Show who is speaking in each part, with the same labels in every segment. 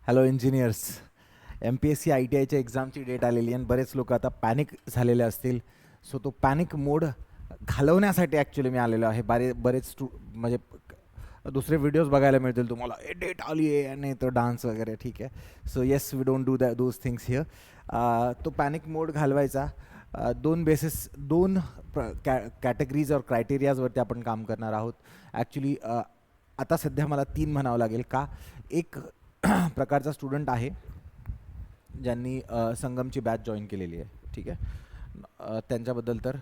Speaker 1: Hello engineers. MPSC ITIच्या एक्झामची date आलेली आहे आणि बरेच लोक आता पॅनिक झालेले असतील. सो तो पॅनिक मोड घालवण्यासाठी ॲक्च्युली मी आलेलो आहे. बरेच म्हणजे दुसरे व्हिडिओज बघायला मिळतील तुम्हाला, ए डेट आली आहे आणि तो डान्स वगैरे. ठीक आहे. So yes, we don't do those things here. तो पॅनिक मोड घालवायचा दोन कॅटेगरीज और क्रायटेरियाजवरती आपण काम करणार आहोत. ॲक्च्युली आता सध्या मला 3 म्हणावं लागेल का. एक प्रकारचा स्टुडंट आहे ज्यांनी संगमची बॅच जॉईन केलेली आहे. ठीक आहे. त्यांच्याबद्दल तर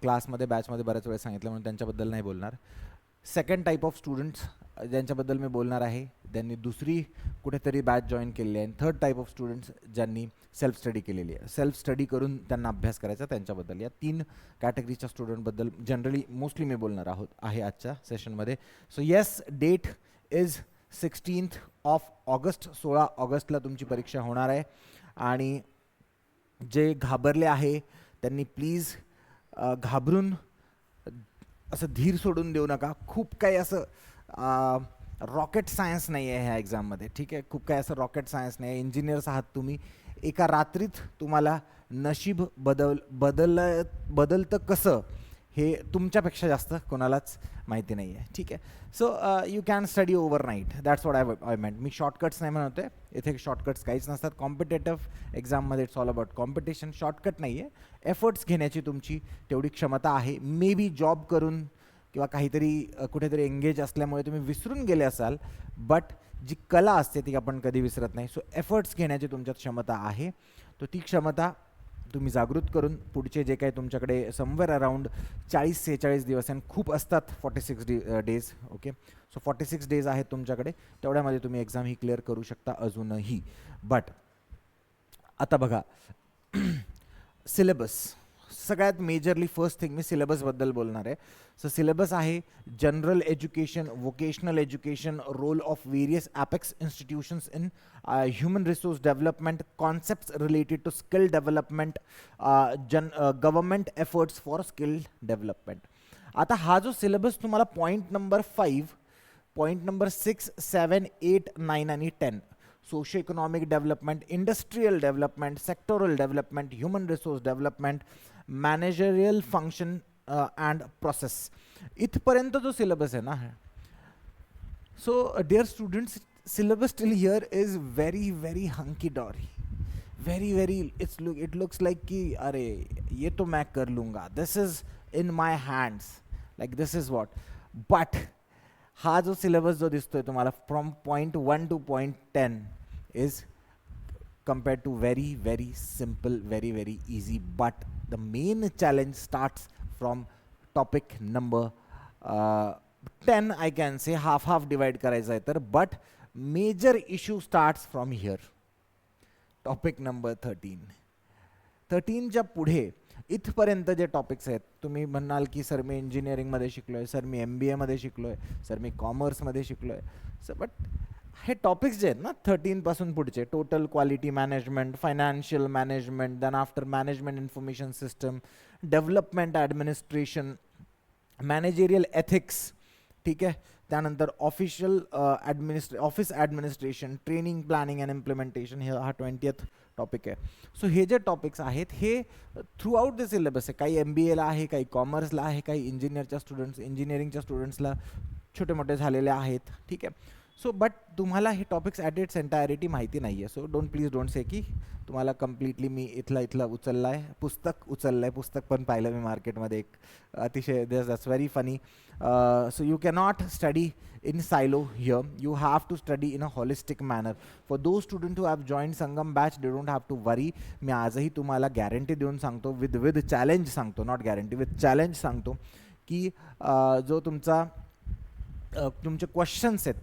Speaker 1: क्लासमध्ये बॅचमध्ये बऱ्याच वेळेस सांगितलं, म्हणून त्यांच्याबद्दल नाही बोलणार. सेकंड टाईप ऑफ स्टुडंट्स ज्यांच्याबद्दल मी बोलणार आहे, त्यांनी दुसरी कुठेतरी बॅच जॉईन केलेली आहे. थर्ड टाईप ऑफ स्टुडंट्स ज्यांनी सेल्फ स्टडी केलेली आहे. सेल्फ स्टडी करून त्यांना अभ्यास करायचा, त्यांच्याबद्दल. या 3 कॅटेगरीच्या स्टुडंटबद्दल जनरली मोस्टली मी बोलणार आहे आजच्या सेशनमध्ये. So yes, date is 16th of August. 16 ऑगस्टला तुमची परीक्षा होणार आहे. आणि जे घाबरले आहे त्यांनी प्लीज घाबरून असं धीर सोडून देऊ नका. खूप काही असं रॉकेट सायन्स नाही आहे ह्या एक्झाममध्ये. ठीक आहे. खूप काही असं रॉकेट सायन्स नाही आहे. इंजिनियर्स आहात तुम्ही. एका रात्रीत तुम्हाला नशीब बदलतं कसं हे तुमच्यापेक्षा जास्त कोणालाच माहिती नाही आहे. ठीक आहे. So you can study overnight. That's what I मेंट. मी शॉर्टकट्स नाही म्हणत आहे. इथे शॉर्टकट्स काहीच नसतात. कॉम्पिटेटिव्ह एक्झाममध्ये it's all about competition. Shortcut नाही आहे. एफर्ट्स घेण्याची तुमची तेवढी क्षमता आहे. मे बी जॉब करून किंवा काहीतरी कुठेतरी एंगेज असल्यामुळे तुम्ही विसरून गेले असाल, बट जी कला असते ती आपण कधी विसरत नाही. सो एफर्ट्स घेण्याची तुमच्यात क्षमता आहे. तो ती क्षमता तुम्ही जागृत करून पुढचे जे काही तुमच्याकडे समवेअर अराउंड 40-46 दिवस आणि खूप असतात 46 डेज. ओके. सो 46 डेज आहेत तुमच्याकडे. तेवढ्यामध्ये तुम्ही एक्झाम ही क्लिअर करू शकता अजूनही. बट आता बघा, सिलेबस. सगळ्यात मेजरली फर्स्ट थिंग मी सिलेबसबद्दल बोलणार आहे. सो सिलेबस आहे general education, vocational education, role of various apex institutions in human resource development, concepts related to skill development, government efforts for skill development. आता हा जो सिलेबस तुम्हाला पॉईंट नंबर 5, पॉईंट नंबर 6, 7, 8, 9 आणि 10, socio economic development, industrial development, sectoral development, human resource development, managerial function and process, इथपर्यंत जो syllabus आहे ना. So dear students, syllabus till here is very very hunky dory. Very it looks like कि अरे ये तो मैं कर लूँगा, this is in my hands, like this is what. But हा जो सिलेबस जो दिसतोय तुम्हाला from point 1 to point 10 is compared to very simple, very easy. But the main challenge starts from topic number 10. I can say half divide करायचं आहे तर. But major issue starts from here, topic number 13. 13च्या पुढे इथपर्यंत जे topics आहेत, तुम्ही म्हणाल की सर मी इंजिनिअरिंगमध्ये शिकलो आहे, सर मी MBA मध्ये शिकलो आहे, सर मी कॉमर्समध्ये शिकलो आहे. सर बट हे टॉपिक्स जे आहेत ना 13 पासून पुढचे, total quality management, financial management, then after management information system, development administration, managerial ethics. ठीक आहे. त्यानंतर office administration, training, planning and implementation, हे हा 20th टॉपिक आहे. सो हे जे टॉपिक्स आहेत हे थ्रू आउट द सिलेबस आहे. काही MBAला आहे, काही कॉमर्सला आहे, काही इंजिनिअरिंगच्या स्टुडंट्सला छोटे मोठे झालेले आहेत. ठीक आहे. सो बट तुम्हाला हे टॉपिक्स ॲट इट्स एंटायरिटी माहिती नाही आहे. सो प्लीज डोंट से की तुम्हाला कम्प्लिटली मी इथला उचलला आहे, पुस्तक उचललं आहे. पुस्तक पण पाहिलं मी मार्केटमध्ये, एक अतिशय that's very funny. So you cannot study in silo here. You have to study in a holistic manner. For those students who have joined Sangam batch, they don't have to worry. मी आजही तुम्हाला guarantee देऊन सांगतो, with challenge सांगतो, not guarantee, with challenge सांगतो की जो तुमचे questions आहेत,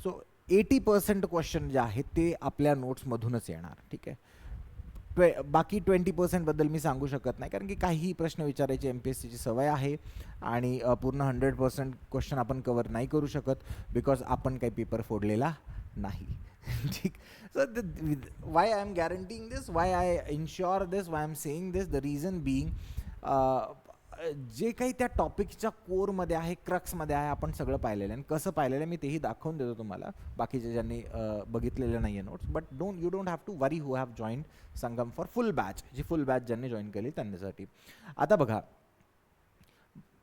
Speaker 1: सो 80% क्वेश्चन जे आहेत ते आपल्या नोट्समधूनच येणार. ठीक आहे. बाकी 20% बद्दल मी सांगू शकत नाही, कारण की काही प्रश्न विचारायची MPSCची सवय आहे आणि पूर्ण 100% क्वेश्चन आपण कवर नाही करू शकत, बिकॉज आपण काही पेपर फोडलेला नाही. ठीक. So why I am guaranteeing this, why I insure this, why I am saying this, the reason being जे काही त्या टॉपिकच्या कोरमध्ये आहे, क्रक्समध्ये आहे, आपण सगळं पाहिलेलं आहे. आणि कसं पाहिलेलं आहे मी तेही दाखवून देतो तुम्हाला, बाकीचे ज्यांनी बघितलेलं नाही आहे notes. But you don't have to worry who have join Sangam for full batch. जी फुल बॅच ज्यांनी जॉईन केली त्यांच्यासाठी. आता बघा,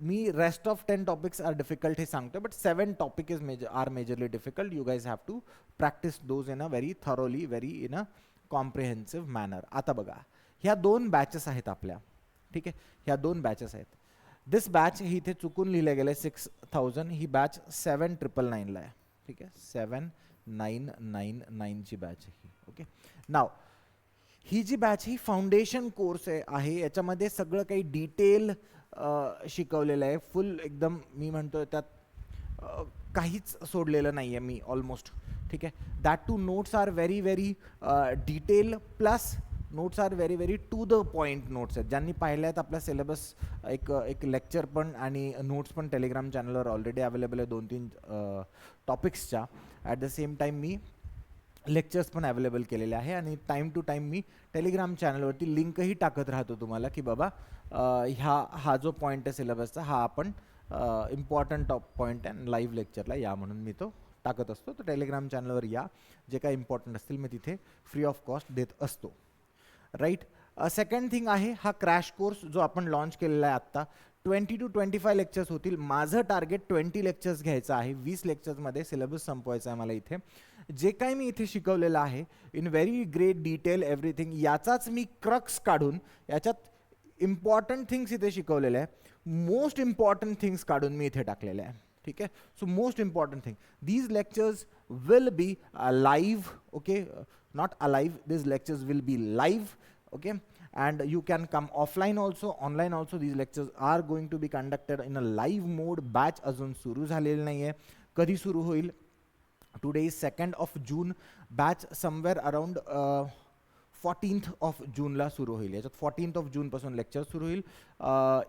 Speaker 1: मी rest of 10 topics are difficult हे सांगतो, but 7 topic are majorly difficult. You guys have to practice those in a very thoroughly, very in a comprehensive manner. आता बघा, ह्या 2 बॅचेस आहेत आपल्या, ठीक आहे, ह्या 2 बॅचेस आहेत. दिस बॅच ही इथे चुकून लिहिलं गेलं आहे 6000, ही बॅच 7999 आहे, ठीक आहे, 7999 ची बॅच ही. ओके, नाव ही जी बॅच ही फाउंडेशन कोर्स आहे, याच्यामध्ये सगळं काही डिटेल शिकवलेलं आहे, फुल एकदम. मी म्हणतो त्यात काहीच सोडलेलं नाही आहे मी ऑलमोस्ट, ठीक आहे. That too notes are very very detail, plus notes are very very to the point notes आहेत. ज्यांनी पाहिल्या आहेत आपला सिलेबस, एक लेक्चर पण आणि नोट्स पण टेलिग्राम चॅनलवर ऑलरेडी अवेलेबल आहे 2-3 टॉपिक्सच्या. ॲट द सेम टाईम मी लेक्चर्स पण अवेलेबल केलेले आहे, आणि टाईम टू टाईम मी टेलिग्राम चॅनलवरती लिंकही टाकत राहतो तुम्हाला, की बाबा हा जो पॉईंट आहे सिलेबसचा, हा आपण इम्पॉर्टंट पॉईंट आहे, लाईव्ह लेक्चरला या म्हणून मी तो टाकत असतो. तर टेलिग्राम चॅनलवर या, जे काही इम्पॉर्टंट असतील मी तिथे फ्री ऑफ कॉस्ट देत असतो, राईट. सेकंड थिंग आहे हा क्रॅश कोर्स जो आपण लॉन्च केलेला आहे आत्ता. 20 to 25 लेक्चर्स होतील. माझं टार्गेट 20 लेक्चर्स घ्यायचं आहे. 20 लेक्चर्समध्ये सिलेबस संपवायचा आहे मला इथे. जे काही मी इथे शिकवलेलं आहे in very great detail everything, याचाच मी क्रक्स काढून, याच्यात इम्पॉर्टंट थिंग्स इथे शिकवलेले आहे, मोस्ट इम्पॉर्टंट थिंग्स काढून मी इथे टाकलेले आहे, ठीक आहे. So most important thing, these lectures will be live, okay, not alive, these lectures will be live, okay, and you can come offline also, online also. These lectures are going to be conducted in a live mode. Batch अजून सुरू झालेलं नाही आहे. कधी सुरू होईल? Today is 2nd of June. Batch somewhere around 14th of June ला सुरू होईल. याच्यात 14th of June पासून लेक्चर सुरू होईल.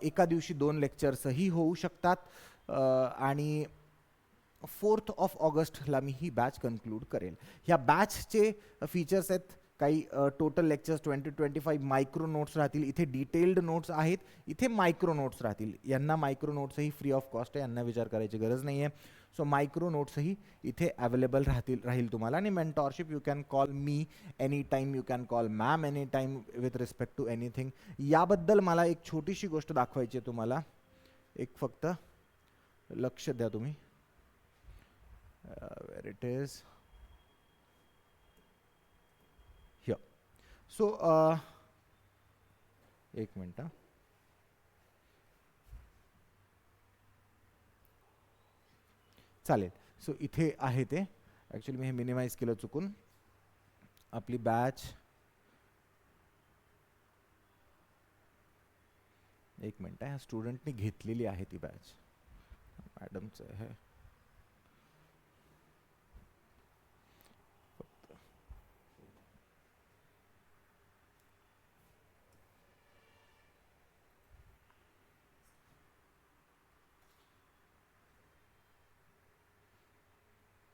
Speaker 1: एका दिवशी 2 लेक्चर्सही होऊ शकतात, आणि 4th of Augustला मी ही बॅच कन्क्लूड करेल. ह्या बॅचचे फीचर्स आहेत काही, टोटल लेक्चर्स 20-25 मायक्रो नोट्स राहतील. इथे डिटेल्ड नोट्स आहेत, इथे मायक्रो नोट्स राहतील. यांना मायक्रो नोट्सही फ्री ऑफ कॉस्ट आहे, यांना विचार करायची गरज नाही आहे. सो मायक्रो नोट्सही इथे अवेलेबल राहील तुम्हाला. आणि mentorship, you can call me any time, you can call ma'am any time with respect to anything. याबद्दल मला एक छोटीशी गोष्ट दाखवायची आहे तुम्हाला, एक फक्त लक्ष द्या तुम्ही. Where it is here. So एक मिनिट, चालेल. सो इथे आहे ते, ॲक्च्युली मी हे मिनिमाइज केलं चुकून. आपली बॅच, एक मिनिट आहे, स्टुडंटनी घेतलेली आहे ती बॅच, मॅडमचं आहे.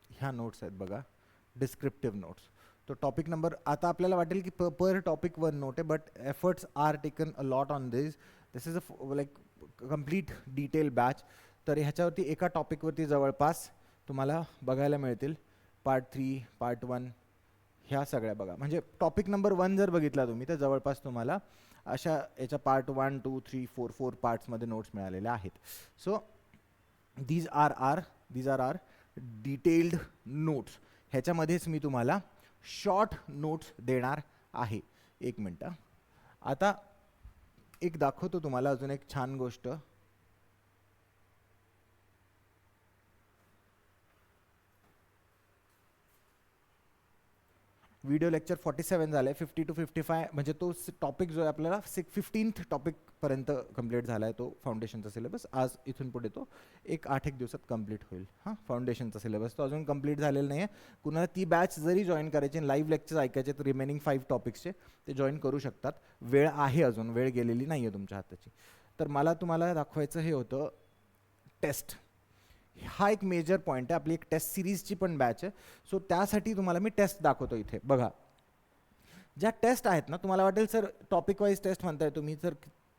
Speaker 1: ह्या नोट्स आहेत बघा, डिस्क्रिप्टिव्ह नोट्स. तो टॉपिक नंबर, आता आपल्याला वाटेल की पर टॉपिक 1 नोट आहे, but efforts are taken a lot on this. This is a like complete detail batch. तर ह्याच्यावरती एका टॉपिकवरती जवळपास तुम्हाला बघायला मिळतील पार्ट 3, पार्ट 1, ह्या सगळ्या बघा. म्हणजे टॉपिक नंबर 1 जर बघितला तुम्ही तर जवळपास तुम्हाला अशा याच्या पार्ट 1, 2, 3, 4 पार्ट्समध्ये नोट्स मिळालेल्या आहेत. So these are are detailed notes. ह्याच्यामध्येच मी तुम्हाला शॉर्ट नोट्स देणार आहे. एक मिनटं, आता एक दाखवतो तुम्हाला अजून एक छान गोष्ट. व्हिडिओ लेक्चर 47 झालं आहे. 50 to 55 म्हणजे तो टॉपिक जो आहे आपल्याला 15th टॉपिकपर्यंत कंप्लीट झाला आहे तो फाउंडेशनचा सिलेबस. आज इथून पुढे तो 8-1 दिवसात कंप्लीट होईल. हां, फाउंडेशनचा सिलेबस तो अजून कंप्लीट झालेला नाही आहे. कुणाला ती बॅच जरी जॉईन करायची, लाईव्ह लेक्चर्स ऐकायचे, तर रिमेनिंग 5 टॉपिक्सचे ते जॉईन करू शकतात. वेळ आहे, अजून वेळ गेलेली नाही आहे तुमच्या हाताची. तर मला तुम्हाला दाखवायचं हे होतं टेस्ट. हा एक मेजर पॉईंट आहे. आपली एक टेस्ट सिरीजची पण बॅच आहे. सो त्यासाठी तुम्हाला मी टेस्ट दाखवतो इथे बघा. ज्या टेस्ट आहेत ना, तुम्हाला वाटेल सर टॉपिक वाईज टेस्ट म्हणताय तुम्ही, तर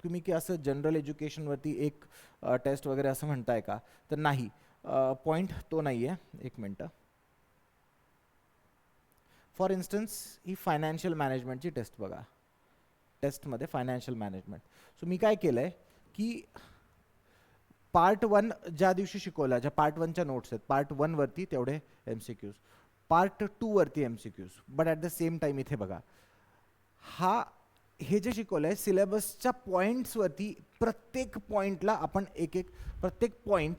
Speaker 1: तुम्ही की असं जनरल एज्युकेशनवरती एक टेस्ट वगैरे असं म्हणताय का, तर नाही. पॉईंट तो नाही आहे. एक मिनटं. फॉर इन्स्टन्स ही फायनान्शियल मॅनेजमेंटची टेस्ट बघा. टेस्टमध्ये फायनान्शियल मॅनेजमेंट. सो मी काय केलं आहे की पार्ट 1 ज्या दिवशी शिकवला, ज्या पार्ट 1च्या नोट्स आहेत, पार्ट 1वरती तेवढे MCQs, पार्ट 2वरती MCQs, but at the same time इथे बघा, हे जे शिकवलं आहे सिलेबसच्या पॉईंट्सवरती, प्रत्येक पॉईंटला आपण प्रत्येक पॉईंट,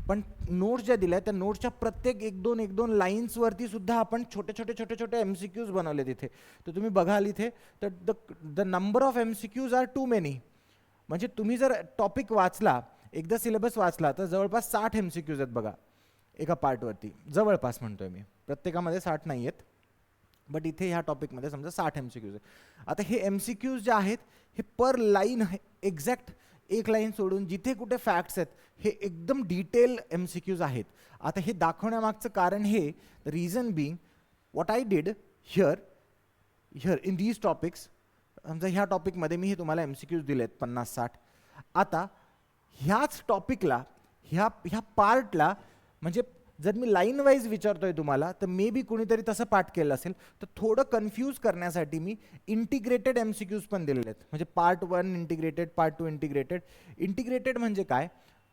Speaker 1: पण नोट्स ज्या दिल्या त्या नोट्सच्या प्रत्येक एक दोन लाईन्सवरती सुद्धा आपण छोटे MCQs बनवले तिथे. तर तुम्ही बघाल इथे, तर the number of MCQs are too many. म्हणजे तुम्ही जर टॉपिक वाचला, एकदा सिलेबस वाचला, तर जवळपास 60 MCQs आहेत बघा एका पार्टवरती. जवळपास म्हणतोय मी, प्रत्येकामध्ये 60 नाही आहेत, बट इथे ह्या टॉपिकमध्ये समजा 60 MCQs आहेत. आता हे MCQs जे आहेत हे पर लाईन एक्झॅक्ट एक लाईन सोडून जिथे कुठे फॅक्ट्स आहेत हे एकदम डिटेल MCQs आहेत. आता हे दाखवण्यामागचं कारण हे, reason being what I did here in these topics. समजा ह्या टॉपिकमध्ये मी हे तुम्हाला MCQs दिलेत 50-60. आता ह्याच टॉपिकला, ह्या पार्टला, म्हणजे जर मी लाईन वाईज विचारतोय तुम्हाला, तर मे बी कुणीतरी तसं पाठ केलं असेल, तर थोडं कन्फ्यूज करण्यासाठी मी इंटिग्रेटेड MCQs पण दिलेले आहेत. म्हणजे part 1 integrated, part 2 integrated. Integrated म्हणजे काय,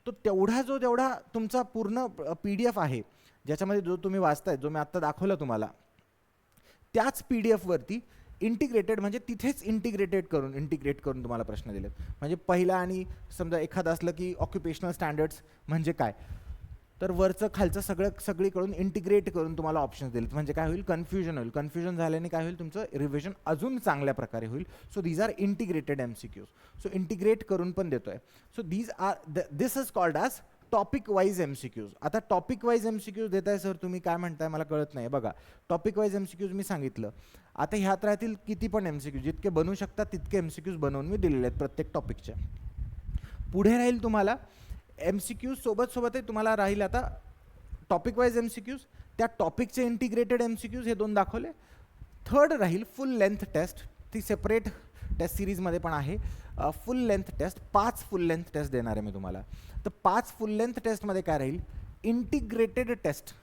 Speaker 1: तो जेवढा तुमचा पूर्ण PDF आहे, ज्याच्यामध्ये जो तुम्ही वाचताय, जो मी आत्ता दाखवला तुम्हाला, त्याच PDFवरती इंटिग्रेटेड म्हणजे तिथेच इंटिग्रेट करून तुम्हाला प्रश्न दिलेत. म्हणजे पहिला, आणि समजा एखादं असलं की ऑक्युपेशनल स्टँडर्ड्स म्हणजे काय, तर वरचं खालचं सगळीकडून इंटिग्रेट करून तुम्हाला ऑप्शन्स दिलेत. म्हणजे काय होईल, कन्फ्युजन झाल्याने काय होईल, तुमचं रिव्हिजन अजून चांगल्या प्रकारे होईल. So these are integrated MCQs. So integrate करून पण देतोय. So this is called as topic wise MCQs. आता टॉपिक वाईज MCQs देताय सर तुम्ही, काय म्हणताय मला कळत नाही. बघा, टॉपिक वाईज MCQs मी सांगितलं. आता ह्यात राहतील किती पण MCQs, जितके बनवू शकतात तितके MCQs बनवून मी दिलेले आहेत प्रत्येक टॉपिकच्या. पुढे राहील तुम्हाला MCQs सोबतही तुम्हाला राहील आता टॉपिक वाईज MCQs, त्या टॉपिकचे इंटिग्रेटेड MCQs हे 2 दाखवले. थर्ड राहील फुल लेंथ टेस्ट. ती सेपरेट टेस्ट सिरीजमध्ये पण आहे. Full length test, 5 full length test देणार आहे मी तुम्हाला. तर 5 फुल लेंथ टेस्टमध्ये काय राहील, इंटिग्रेटेड टेस्ट.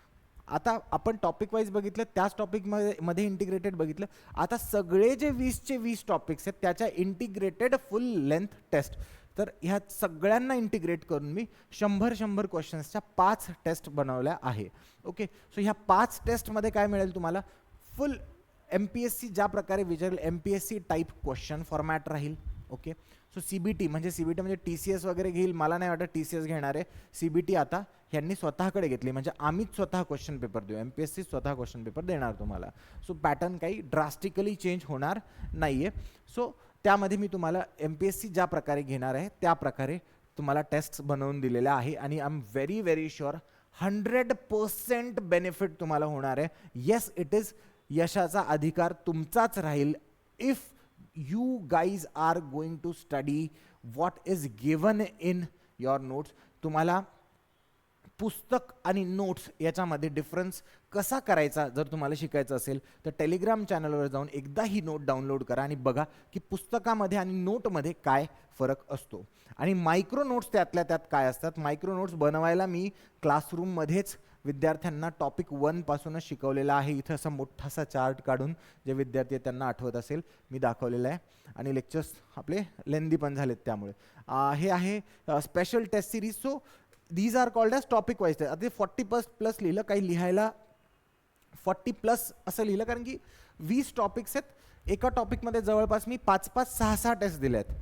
Speaker 1: आता आपण टॉपिक वाईज बघितलं, त्याच टॉपिकमध्ये इंटिग्रेटेड बघितलं. आता सगळे जे 20चे 20 टॉपिक्स आहेत त्याच्या इंटिग्रेटेड फुल लेंथ टेस्ट. तर ह्या सगळ्यांना इंटिग्रेट करून मी 100 क्वेश्चन्सच्या 5 टेस्ट बनवल्या आहे. ओके, सो ह्या 5 टेस्टमध्ये काय मिळेल तुम्हाला, फुल MPSC ज्या प्रकारे विचारेल MPSC टाईप क्वेश्चन फॉर्मॅट राहील. ओके, सो CBT म्हणजे TCS वगैरे घेईल, मला नाही वाटत TCS घेणार आहे. CBT आता ह्यांनी स्वतःकडे घेतली, म्हणजे आम्हीच स्वतः क्वेश्चन पेपर देऊ. MPSC स्वतः क्वेश्चन पेपर देणार तुम्हाला. सो पॅटर्न काही ड्रास्टिकली चेंज होणार नाही आहे. सो त्यामध्ये मी तुम्हाला MPSC ज्या प्रकारे घेणार आहे त्या प्रकारे तुम्हाला टेस्ट बनवून दिलेल्या आहे. आणि I am very sure 100% benefit तुम्हाला होणार आहे. Yes, it is. यशाचा अधिकार तुमचाच राहील if you guys are going to study what is given in your notes. तुम्हाला पुस्तक आणि नोट्स याच्यामध्ये डिफरन्स कसा करायचा जर तुम्हाला शिकायचं असेल, तर टेलिग्राम चॅनलवर जाऊन एकदा ही नोट डाउनलोड करा आणि बघा की पुस्तकामध्ये आणि नोटमध्ये काय फरक असतो. आणि मायक्रो नोट्स त्यातल्या त्यात काय असतात. मायक्रो नोट्स बनवायला मी क्लासरूममध्येच विद्यार्थ्यांना टॉपिक 1 पासूनच शिकवलेला आहे. इथं असा मोठासा चार्ट काढून जे विद्यार्थी त्यांना आठवत असेल मी दाखवलेलं आहे. आणि लेक्चर्स आपले लेंदी पण झालेत, त्यामुळे हे आहे special test series. So these are called as topic wise test. आता 40+ लिहिलं, काही लिहायला 40+ असं लिहिलं, कारण की 20 टॉपिक्स आहेत. एका टॉपिकमध्ये जवळपास मी 5-5, 6-6 टेस्ट दिले आहेत,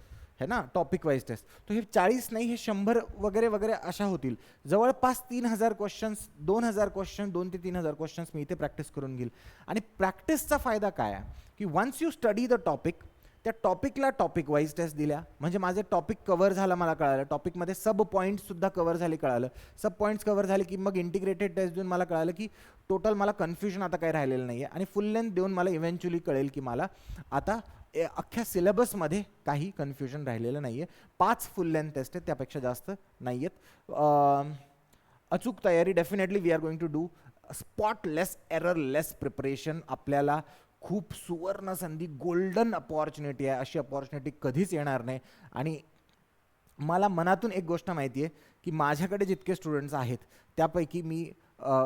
Speaker 1: है ना, टॉपिक वाईज टेस्ट. तो हे 40 नाही, हे 100 वगैरे अशा होतील. जवळपास 3000 क्वेश्चन्स, 2000 क्वेश्चन, 2 ते 3000 क्वेश्चन्स मी इथे प्रॅक्टिस करून घेईल. आणि प्रॅक्टिसचा फायदा काय आहे की once you study the topic, त्या टॉपिकला टॉपिक वाईज टेस्ट दिल्या म्हणजे माझे टॉपिक कव्हर झाला, मला कळालं. टॉपिकमध्ये सब पॉईंट्ससुद्धा कव्हर झाले, कळालं. सब पॉईंट्स कव्हर झाले की मग इंटिग्रेटेड टेस्ट देऊन मला कळालं की टोटल मला कन्फ्युजन आता काही राहिलेलं नाही आहे. आणि फुल लेंथ देऊन मला इव्हेंच्युअली कळेल की मला आता अख्ख्या सिलेबसमध्ये काही कन्फ्युजन राहिलेलं नाही आहे. 5 फुल लेंथ टेस्ट आहेत, त्यापेक्षा जास्त नाही आहेत. अचूक तयारी definitely we are going to do. Spotless, errorless preparation. आपल्याला खूप सुवर्ण संधी, गोल्डन अपॉर्च्युनिटी आहे. अशी अपॉर्च्युनिटी कधीच येणार नाही. आणि मला मनातून एक गोष्ट माहिती आहे की माझ्याकडे जितके स्टुडंट्स आहेत त्यापैकी मी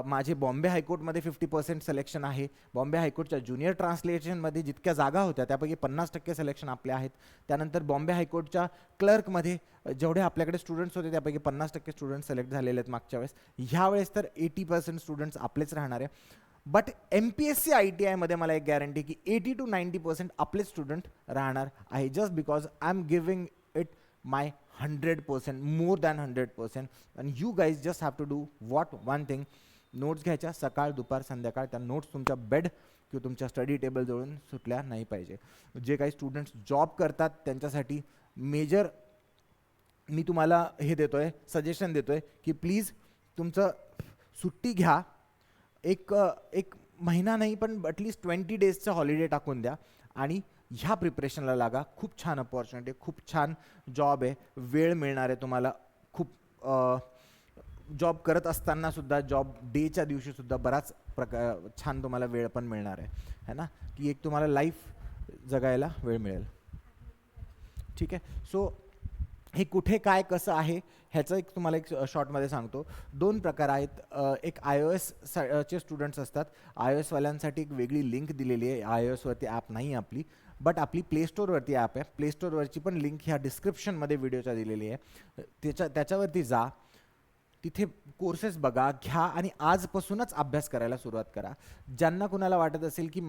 Speaker 1: माझे बॉम्बे हायकोर्टमध्ये 50% सिलेक्शन आहे. बॉम्बे हायकोर्टच्या ज्युनियर ट्रान्सलेशनमध्ये जितक्या जागा होत्या त्यापैकी 50% सिलेक्शन आपले आहेत. त्यानंतर बॉम्बे हायकोर्टच्या क्लर्कमध्ये जेवढे आपल्याकडे स्टुडंट्स होते त्यापैकी 50% स्टुडंट्स सिलेक्ट झालेले आहेत मागच्या वेळेस. ह्यावेळेस तर 80% स्टुडंट्स आपलेच राहणार आहे. बट MPSC ITIमध्ये मला एक गॅरंटी की 80 to 90% आपले स्टुडंट राहणार आहे, just because I am giving it my 100%, more than 100%. and you guys just have to do one thing. Notes घ्यायच्या सकाळ दुपार संध्याकाळ. त्या नोट्स तुमच्या बेड किंवा तुमच्या स्टडी टेबल जवळून सुटल्या नाही पाहिजे. जे काही स्टुडंट्स जॉब करतात त्यांच्यासाठी मेजर मी तुम्हाला हे देतोय, सजेशन देतोय की प्लीज तुमचं सुट्टी घ्या. एक महिना नाही पण ॲटलिस्ट 20 डेजचं हॉलिडे टाकून द्या आणि ह्या प्रिपरेशनला लागा. खूप छान अपॉर्च्युनिटी आहे, खूप छान जॉब आहे, वेळ मिळणार आहे तुम्हाला. खूप जॉब करत असताना सुद्धा, जॉब डेच्या दिवशी सुद्धा बराच छान तुम्हाला वेळ पण मिळणार आहे ना, की एक तुम्हाला लाईफ जगायला वेळ मिळेल. ठीक आहे. सो हे कुठे काय कसं आहे ह्याचं एक तुम्हाला एक शॉर्टमध्ये सांगतो. 2 प्रकार आहेत. एक iOS चे स्टुडंट्स असतात. iOSवाल्यांसाठी एक वेगळी लिंक दिलेली आहे. iOSवरती ॲप नाही आपली, बट आपली प्ले स्टोअरवरती ॲप आहे. प्ले स्टोअरवरची पण लिंक ह्या डिस्क्रिप्शनमध्ये व्हिडिओच्या दिलेली आहे. त्याच्यावरती जा, तिथे कोर्सेस बघा, घ्या आणि आजपासूनच अभ्यास करायला सुरुवात करा. ज्यांना कुणाला वाटत असेल की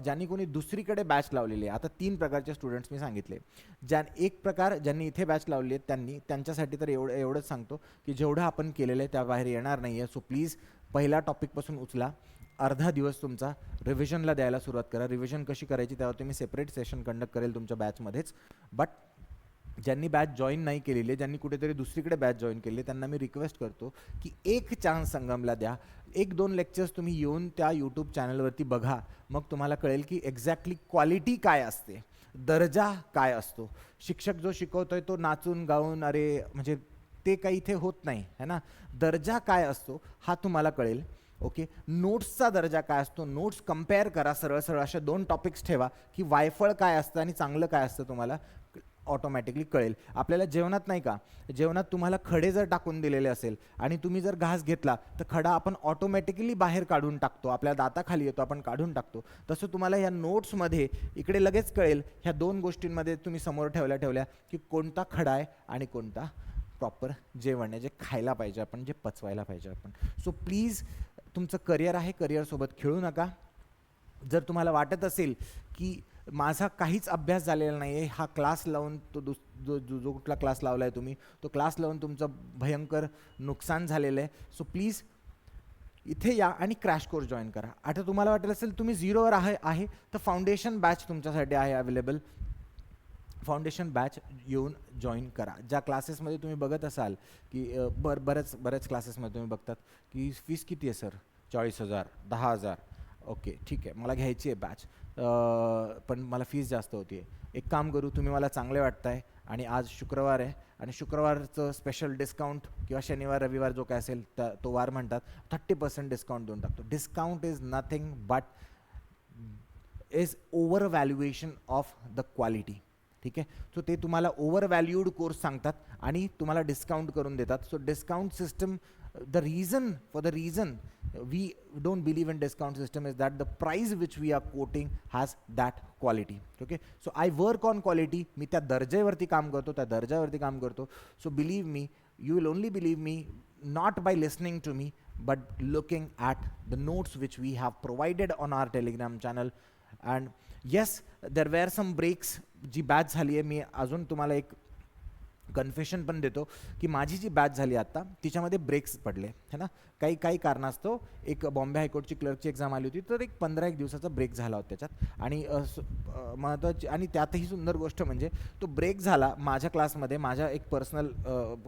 Speaker 1: ज्यांनी कोणी दुसरीकडे बॅच लावलेली आहे, आता 3 प्रकारचे स्टुडंट्स मी सांगितले. एक प्रकार ज्यांनी इथे बॅच लावली आहे त्यांच्यासाठी तर एवढंच सांगतो की जेवढं आपण केलेलं आहे त्याबाहेर येणार नाही आहे. सो प्लीज पहिला टॉपिकपासून उचला. अर्धा दिवस तुमचा रिव्हिजनला द्यायला सुरुवात करा. रिव्हिजन कशी करायची त्यावर मी सेपरेट सेशन कंडक्ट करेल तुमच्या बॅचमध्येच. बट ज्यांनी बॅच जॉईन नाही केलेली आहे, ज्यांनी कुठेतरी दुसरीकडे बॅच जॉईन केली आहे, त्यांना मी रिक्वेस्ट करतो की एक चान्स संगमला द्या. 1-2 लेक्चर्स तुम्ही येऊन त्या यूट्यूब चॅनलवरती बघा. मग तुम्हाला कळेल की एक्झॅक्टली क्वालिटी काय असते, दर्जा काय असतो. शिक्षक जो शिकवतोय तो नाचून गाऊन अरे म्हणजे ते काही इथे होत नाही है ना. दर्जा काय असतो हा तुम्हाला कळेल. ओके. नोट्सचा दर्जा काय असतो, नोट्स कम्पेअर करा. सरळ सरळ अशा 2 टॉपिक्स ठेवा की वायफळ काय असतं आणि चांगलं काय असतं तुम्हाला ऑटोमॅटिकली कळेल. आपल्याला जेवणात नाही का, जेवणात तुम्हाला खडे जर टाकून दिलेले असेल आणि तुम्ही जर घास घेतला तर खडा आपण ऑटोमॅटिकली बाहेर काढून टाकतो, आपल्या दाताखाली येतो, आपण काढून टाकतो. तसं तुम्हाला ह्या नोट्समध्ये इकडे लगेच कळेल. ह्या 2 गोष्टींमध्ये तुम्ही समोर ठेवल्या की कोणता खडा आहे आणि कोणता प्रॉपर जेवण आहे, जे खायला पाहिजे आपण, जे पचवायला पाहिजे आपण. सो प्लीज तुमचं करिअर आहे, करिअरसोबत खेळू नका. जर तुम्हाला वाटत असेल की माझा काहीच अभ्यास झालेला नाही आहे, हा क्लास लावून जो कुठला क्लास लावला आहे तुम्ही, तो क्लास लावून तुमचं भयंकर नुकसान झालेलं आहे, सो प्लीज इथे या आणि क्रॅश कोर्स जॉईन करा. आता तुम्हाला वाटत असेल तुम्ही 0वर आहे तर फाउंडेशन बॅच तुमच्यासाठी आहे अवेलेबल. फाउंडेशन बॅच येऊन जॉईन करा. ज्या क्लासेसमध्ये तुम्ही बघत असाल की बऱ्याच क्लासेसमध्ये तुम्ही बघतात की फीस किती आहे सर, 40,000 10,000. ओके ठीक आहे, मला घ्यायची आहे बॅच पण मला फीस जास्त होती आहे. एक काम करू, तुम्ही मला चांगले वाटताय आणि आज शुक्रवार आहे आणि शुक्रवारचं स्पेशल डिस्काउंट किंवा शनिवार रविवार जो काय असेल तो वार म्हणतात 30% डिस्काउंट देऊन टाकतो. Discount is nothing but is over valuation of the quality. ठीक आहे. सो ते तुम्हाला ओव्हर व्हॅल्यूड कोर्स सांगतात आणि तुम्हाला डिस्काउंट करून देतात. So discount system, the reason we don't believe in discount system is that the price which we are quoting has that quality. Okay, so I work on quality. मी त्या दर्जावरती काम करतो. So believe me, you will only believe me not by listening to me but looking at the notes which we have provided on our Telegram channel. And yes, there were some breaks. जी batch झाली आहे, मी अजून तुम्हाला एक confession पण देतो की माझी जी बॅच झाली आता तिच्यामध्ये ब्रेक्स पडले है ना. काही कारणास्तव एक बॉम्बे हायकोर्टची क्लर्कची एक्झाम आली होती तर एक 15-1 दिवसाचा ब्रेक झाला होता त्याच्यात. आणि महत्त्वाची आणि त्यातही सुंदर गोष्ट म्हणजे तो ब्रेक झाला माझ्या क्लासमध्ये, माझ्या एक पर्सनल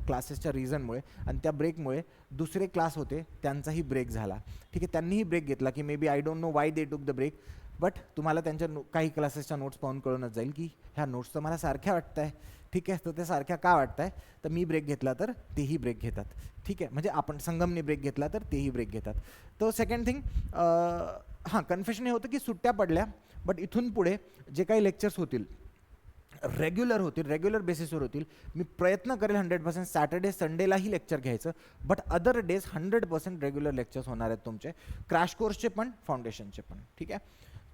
Speaker 1: क्लासेसच्या रिझनमुळे. आणि त्या ब्रेकमुळे दुसरे क्लास होते त्यांचाही ब्रेक झाला. ठीक आहे, त्यांनीही ब्रेक घेतला की maybe I don't know why they took the break. But तुम्हाला त्यांच्या काही क्लासेसच्या नोट्स पाहून कळूनच जाईल की ह्या नोट्स तर मला सारख्या वाटत आहे. ठीक आहे, तर ते सारख्या का वाटत आहे, तर मी ब्रेक घेतला तर तेही ब्रेक घेतात. ठीक आहे, म्हणजे आपण संगमने ब्रेक घेतला तर तेही ब्रेक घेतात. तो सेकंड थिंग, हां कन्फेशन हे होतं की सुट्ट्या पडल्या बट इथून पुढे जे काही लेक्चर्स होतील रेग्युलर होतील, रेग्युलर बेसिसवर होतील. मी प्रयत्न करेल 100% सॅटर्डे संडेलाही लेक्चर घ्यायचं, but other days 100% regular lectures होणार आहेत तुमचे, क्रॅश कोर्सचे पण फाउंडेशनचे पण. ठीक आहे,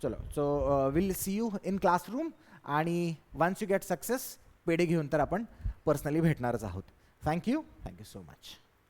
Speaker 1: चलो. So will see you in classroom, आणि वन्स यू गेट सक्सेस पेढे घेऊन तर आपण पर्सनली भेटणारच आहोत. Thank you so much.